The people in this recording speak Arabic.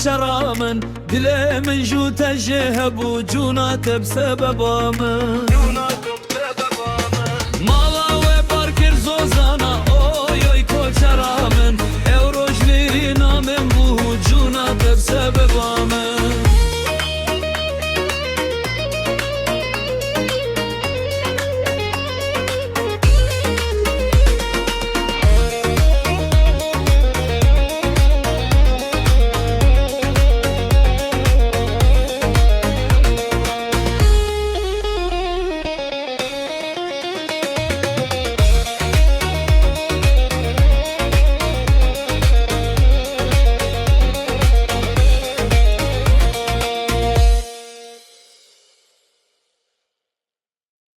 کوچرا من دل من جو تجه بو جونات بسبب من مالا و بارکر زوزانا اوی اوی کوچرا من او روش لیری نامم بو جونات بسبب من